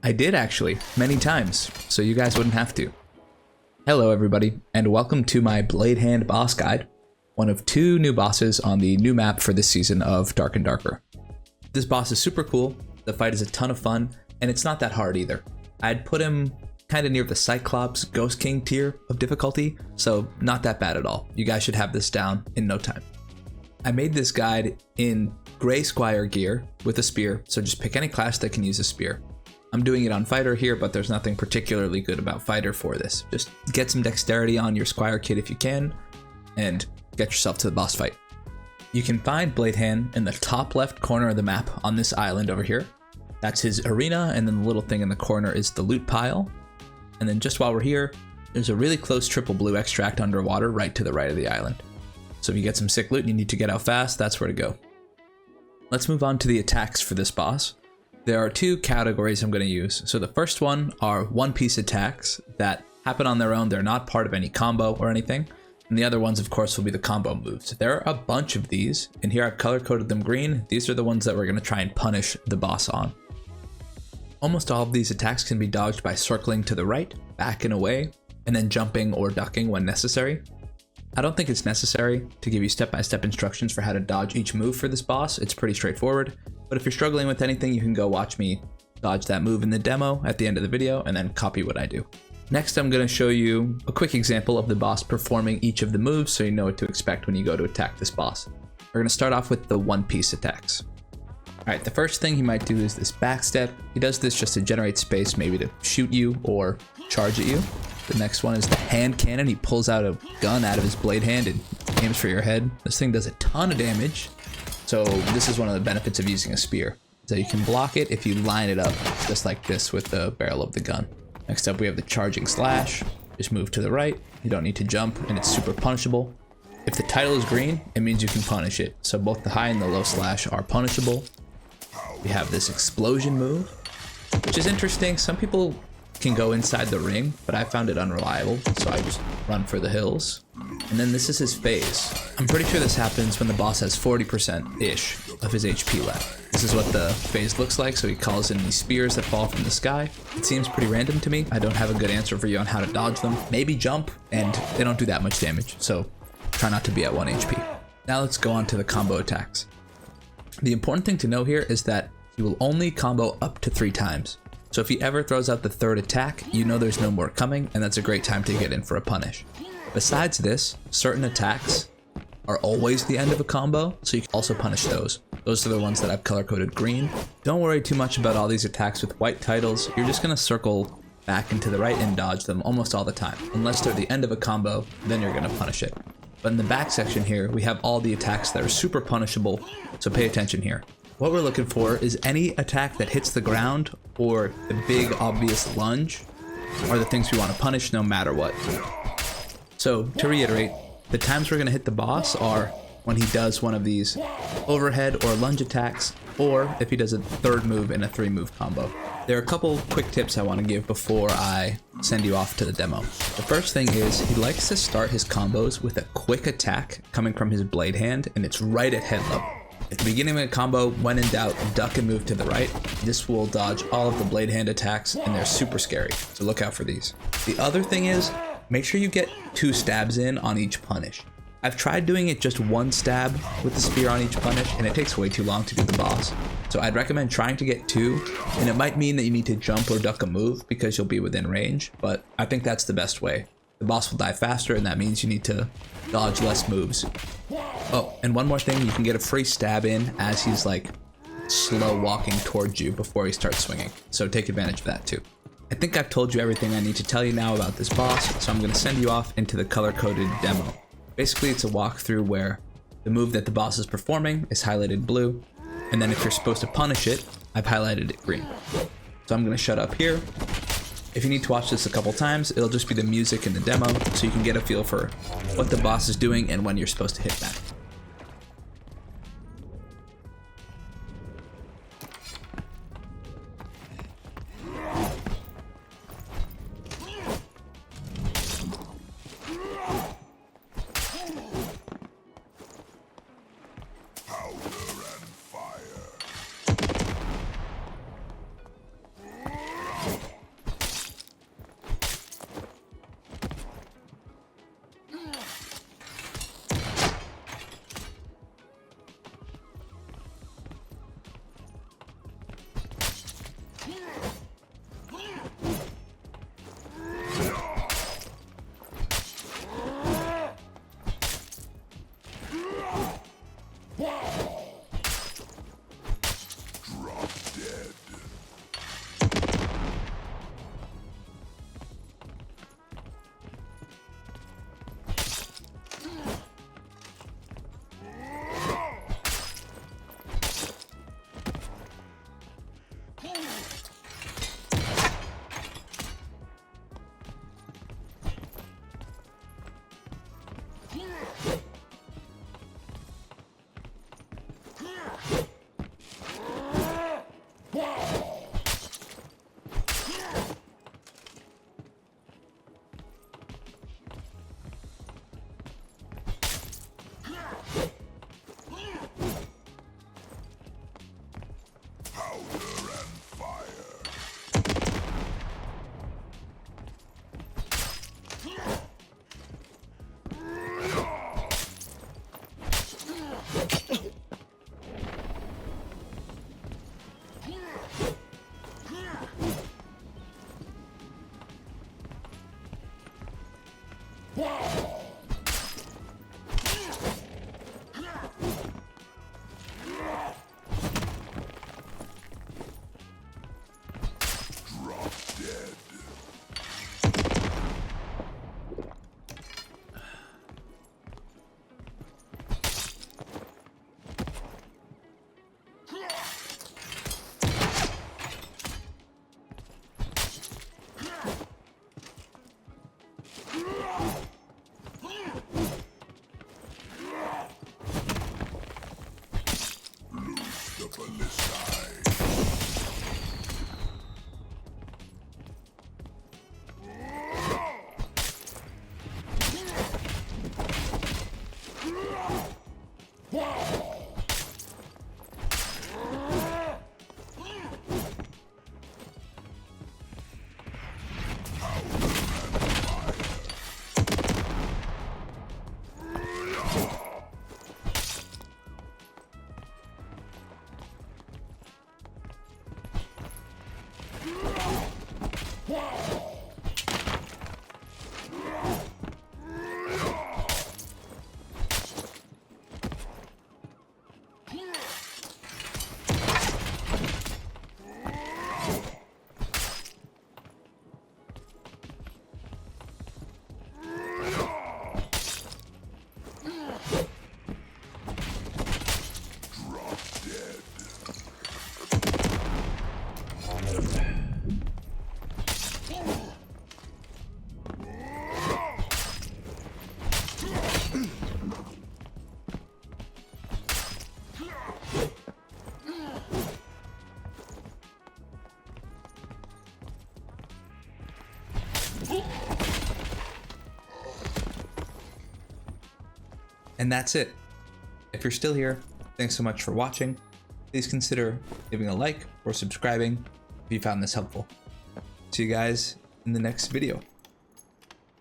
I did actually, many times, so you guys wouldn't have to. Hello everybody, and welcome to my Bladehand boss guide, one of 2 new bosses on the new map for this season of Dark and Darker. This boss is super cool, the fight is a ton of fun, and it's not that hard either. I'd put him kind of near the Cyclops Ghost King tier of difficulty, so not that bad at all. You guys should have this down in no time. I made this guide in Gray Squire gear with a spear, so just pick any class that can use a spear. I'm doing it on Fighter here, but there's nothing particularly good about Fighter for this. Just get some dexterity on your Squire kit if you can, and get yourself to the boss fight. You can find Bladehand in the top left corner of the map on this island over here. That's his arena, and then the little thing in the corner is the loot pile. And then just while we're here, there's a really close triple blue extract underwater right to the right of the island. So if you get some sick loot and you need to get out fast, that's where to go. Let's move on to the attacks for this boss. There are 2 categories I'm going to use. So the first one are one-piece attacks that happen on their own. They're not part of any combo or anything. And the other ones, of course, will be the combo moves. There are a bunch of these, and here I've color-coded them green. These are the ones that we're going to try and punish the boss on. Almost all of these attacks can be dodged by circling to the right, back and away, and then jumping or ducking when necessary. I don't think it's necessary to give you step-by-step instructions for how to dodge each move for this boss. It's pretty straightforward. But if you're struggling with anything, you can go watch me dodge that move in the demo at the end of the video and then copy what I do. Next, I'm going to show you a quick example of the boss performing each of the moves so you know what to expect when you go to attack this boss. We're going to start off with the one-piece attacks. Alright, the first thing he might do is this backstep. He does this just to generate space, maybe to shoot you or charge at you. The next one is the hand cannon. He pulls out a gun out of his blade hand and aims for your head. This thing does a ton of damage. So this is one of the benefits of using a spear. So you can block it if you line it up just like this with the barrel of the gun. Next up we have the charging slash. Just move to the right. You don't need to jump and it's super punishable. If the title is green, it means you can punish it. So both the high and the low slash are punishable. We have this explosion move, which is interesting. Some people can go inside the ring, but I found it unreliable, so I just run for the hills. And then this is his phase. I'm pretty sure this happens when the boss has 40%-ish of his HP left. This is what the phase looks like, so he calls in these spears that fall from the sky. It seems pretty random to me. I don't have a good answer for you on how to dodge them. Maybe jump, and they don't do that much damage, so try not to be at 1 HP. Now let's go on to the combo attacks. The important thing to know here is that he will only combo up to 3 times. So if he ever throws out the 3rd attack, you know there's no more coming, and that's a great time to get in for a punish. Besides this, certain attacks are always the end of a combo, so you can also punish those. Those are the ones that I've color-coded green. Don't worry too much about all these attacks with white titles. You're just going to circle back and to the right and dodge them almost all the time. Unless they're the end of a combo, then you're going to punish it. But in the back section here, we have all the attacks that are super punishable, so pay attention here. What we're looking for is any attack that hits the ground or the big obvious lunge are the things we want to punish no matter what. So to reiterate, the times we're going to hit the boss are when he does one of these overhead or lunge attacks, or if he does a 3rd move in a 3-move combo. There are a couple quick tips I want to give before I send you off to the demo. The first thing is he likes to start his combos with a quick attack coming from his blade hand, and it's right at head level. At the beginning of a combo, when in doubt, duck and move to the right. This will dodge all of the blade hand attacks, and they're super scary, so look out for these. The other thing is, make sure you get 2 stabs in on each punish. I've tried doing it just 1 stab with the spear on each punish, and it takes way too long to do the boss. So I'd recommend trying to get 2, and it might mean that you need to jump or duck a move because you'll be within range, but I think that's the best way. The boss will die faster, and that means you need to dodge less moves. Oh, and one more thing, you can get a free stab in as he's like slow walking towards you before he starts swinging. So take advantage of that too. I think I've told you everything I need to tell you now about this boss, so I'm going to send you off into the color-coded demo. Basically, it's a walkthrough where the move that the boss is performing is highlighted blue, and then if you're supposed to punish it, I've highlighted it green. So I'm going to shut up here. If you need to watch this a couple times, it'll just be the music in the demo, so you can get a feel for what the boss is doing and when you're supposed to hit that. And that's it. If you're still here, thanks so much for watching. Please consider giving a like or subscribing if you found this helpful. See you guys in the next video.